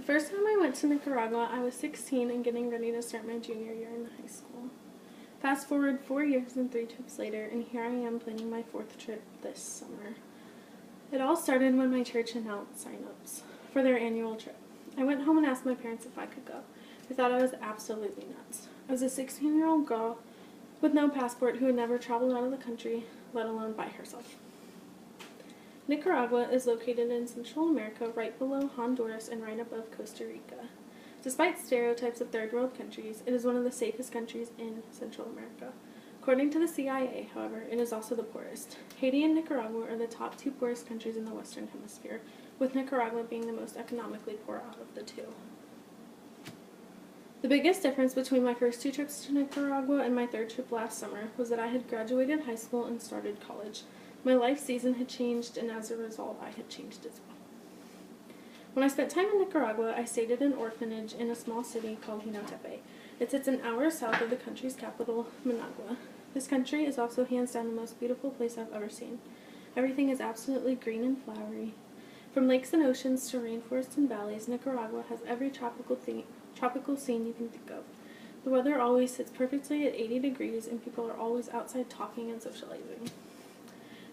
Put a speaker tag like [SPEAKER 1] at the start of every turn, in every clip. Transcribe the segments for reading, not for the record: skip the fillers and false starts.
[SPEAKER 1] first time I went to Nicaragua, I was 16 and getting ready to start my junior year in high school. Fast forward 4 years and 3 trips later, and here I am planning my 4th trip this summer. It all started when my church announced sign-ups for their annual trip. I went home and asked my parents if I could go. They thought I was absolutely nuts. I was a 16-year-old girl with no passport who had never traveled out of the country, let alone by herself. Nicaragua is located in Central America, right below Honduras and right above Costa Rica. Despite stereotypes of third world countries, it is one of the safest countries in Central America. According to the CIA, however, it is also the poorest. Haiti and Nicaragua are the top 2 poorest countries in the Western Hemisphere, with Nicaragua being the most economically poor out of the 2. The biggest difference between my first 2 trips to Nicaragua and my 3rd trip last summer was that I had graduated high school and started college. My life season had changed, and as a result, I had changed as well. When I spent time in Nicaragua, I stayed at an orphanage in a small city called Jinotepe. It sits an hour south of the country's capital, Managua. This country is also hands down the most beautiful place I've ever seen. Everything is absolutely green and flowery. From lakes and oceans to rainforests and valleys, Nicaragua has every tropical scene you can think of. The weather always sits perfectly at 80 degrees, and people are always outside talking and socializing.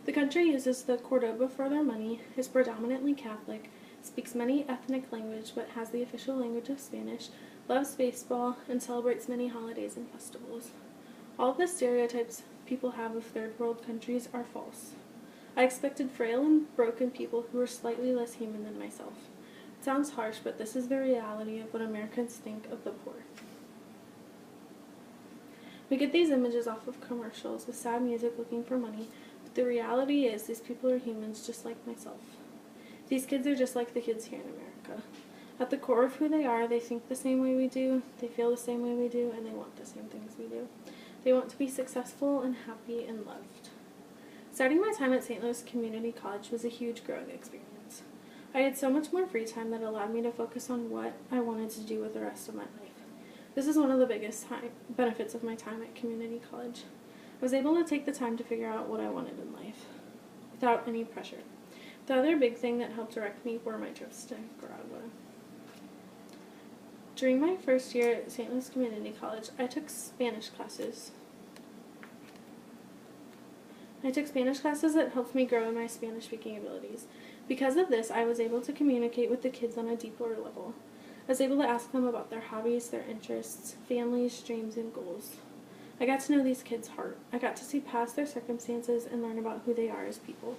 [SPEAKER 1] The country uses the Cordoba for their money, is predominantly Catholic, speaks many ethnic languages but has the official language of Spanish, loves baseball, and celebrates many holidays and festivals. All of the stereotypes people have of third world countries are false. I expected frail and broken people who are slightly less human than myself. It sounds harsh, but this is the reality of what Americans think of the poor. We get these images off of commercials with sad music looking for money, but the reality is these people are humans just like myself. These kids are just like the kids here in America. At the core of who they are, they think the same way we do, they feel the same way we do, and they want the same things we do. They want to be successful and happy and loved. Starting my time at St. Louis Community College was a huge growing experience. I had so much more free time that allowed me to focus on what I wanted to do with the rest of my life. This is one of the biggest benefits of my time at community college. I was able to take the time to figure out what I wanted in life, without any pressure. The other big thing that helped direct me were my trips to Nicaragua. During my first year at St. Louis Community College, I took Spanish classes. That helped me grow in my Spanish speaking abilities. Because of this, I was able to communicate with the kids on a deeper level. I was able to ask them about their hobbies, their interests, families, dreams, and goals. I got to know these kids' heart. I got to see past their circumstances and learn about who they are as people.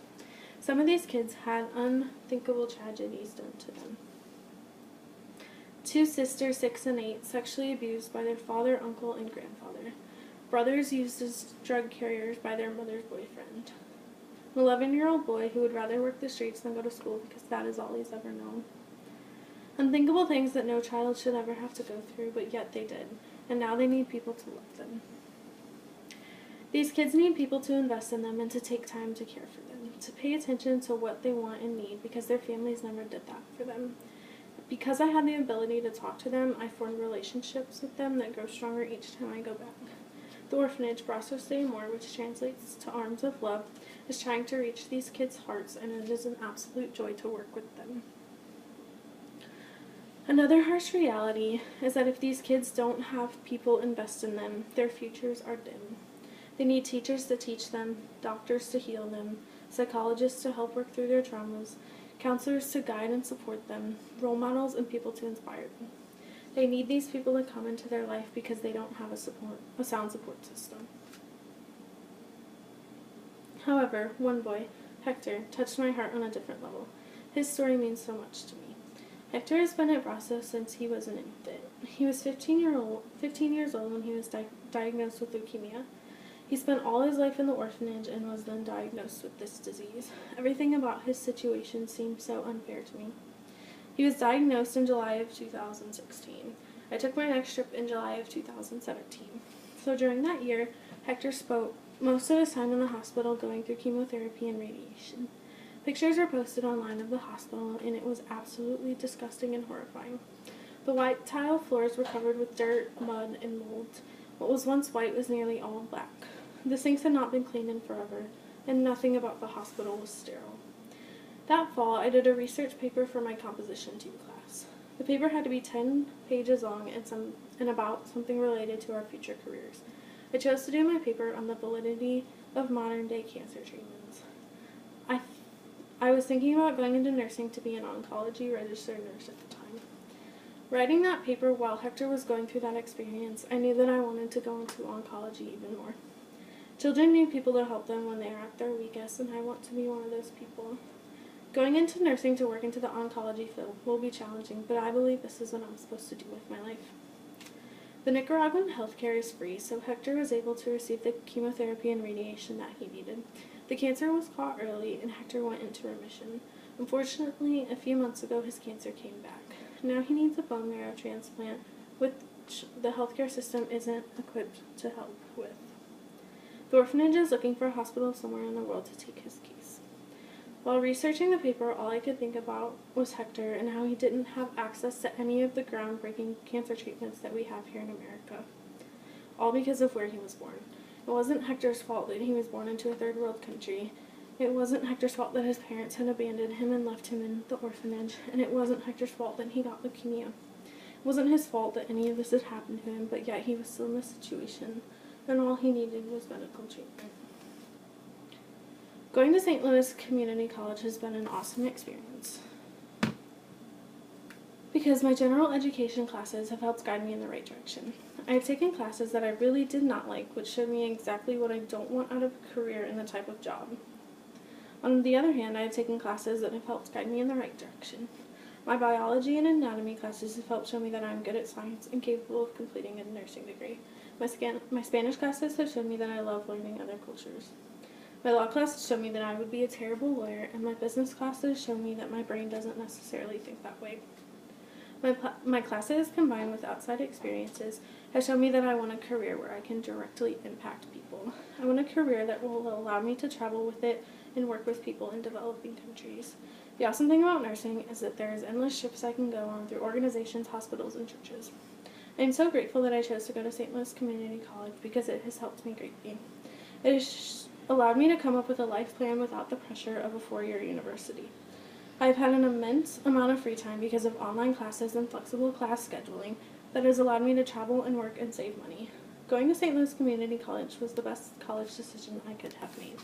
[SPEAKER 1] Some of these kids had unthinkable tragedies done to them. 2 sisters, 6 and 8, sexually abused by their father, uncle, and grandfather. Brothers used as drug carriers by their mother's boyfriend. An 11-year-old boy who would rather work the streets than go to school because that is all he's ever known. Unthinkable things that no child should ever have to go through, but yet they did, and now they need people to love them. These kids need people to invest in them and to take time to care for them, to pay attention to what they want and need because their families never did that for them. Because I had the ability to talk to them, I formed relationships with them that grow stronger each time I go back. The orphanage, Brazos de Amor, which translates to Arms of Love, is trying to reach these kids' hearts, and it is an absolute joy to work with them. Another harsh reality is that if these kids don't have people invest in them, their futures are dim. They need teachers to teach them, doctors to heal them, psychologists to help work through their traumas, counselors to guide and support them, role models and people to inspire them. They need these people to come into their life because they don't have a sound support system. However, one boy, Hector, touched my heart on a different level. His story means so much to me. Hector has been at Brazos since he was an infant. He was 15 years old when he was diagnosed with leukemia. He spent all his life in the orphanage and was then diagnosed with this disease. Everything about his situation seemed so unfair to me. He was diagnosed in July of 2016. I took my next trip in July of 2017. So during that year, Hector spent most of his time in the hospital going through chemotherapy and radiation. Pictures were posted online of the hospital, and it was absolutely disgusting and horrifying. The white tile floors were covered with dirt, mud, and mold. What was once white was nearly all black. The sinks had not been cleaned in forever, and nothing about the hospital was sterile. That fall, I did a research paper for my Composition 2 class. The paper had to be 10 pages long and about something related to our future careers. I chose to do my paper on the validity of modern-day cancer treatments. I was thinking about going into nursing to be an oncology registered nurse at the time. Writing that paper while Hector was going through that experience, I knew that I wanted to go into oncology even more. Children need people to help them when they are at their weakest, and I want to be one of those people. Going into nursing to work into the oncology field will be challenging, but I believe this is what I'm supposed to do with my life. The Nicaraguan healthcare is free, so Hector was able to receive the chemotherapy and radiation that he needed. The cancer was caught early, and Hector went into remission. Unfortunately, a few months ago, his cancer came back. Now he needs a bone marrow transplant, which the healthcare system isn't equipped to help with. The orphanage is looking for a hospital somewhere in the world to take his case. While researching the paper, all I could think about was Hector and how he didn't have access to any of the groundbreaking cancer treatments that we have here in America. All because of where he was born. It wasn't Hector's fault that he was born into a third world country. It wasn't Hector's fault that his parents had abandoned him and left him in the orphanage. And it wasn't Hector's fault that he got leukemia. It wasn't his fault that any of this had happened to him, but yet he was still in this situation, and all he needed was medical treatment. Going to St. Louis Community College has been an awesome experience because my general education classes have helped guide me in the right direction. I have taken classes that I really did not like, which showed me exactly what I don't want out of a career and the type of job. On the other hand, I have taken classes that have helped guide me in the right direction. My biology and anatomy classes have helped show me that I am good at science and capable of completing a nursing degree. My Spanish classes have shown me that I love learning other cultures. My law classes show me that I would be a terrible lawyer, and my business classes show me that my brain doesn't necessarily think that way. My classes, combined with outside experiences, have shown me that I want a career where I can directly impact people. I want a career that will allow me to travel with it and work with people in developing countries. The awesome thing about nursing is that there is endless trips I can go on through organizations, hospitals, and churches. I am so grateful that I chose to go to St. Louis Community College because it has helped me greatly. It has allowed me to come up with a life plan without the pressure of a 4-year university. I have had an immense amount of free time because of online classes and flexible class scheduling that has allowed me to travel and work and save money. Going to St. Louis Community College was the best college decision I could have made.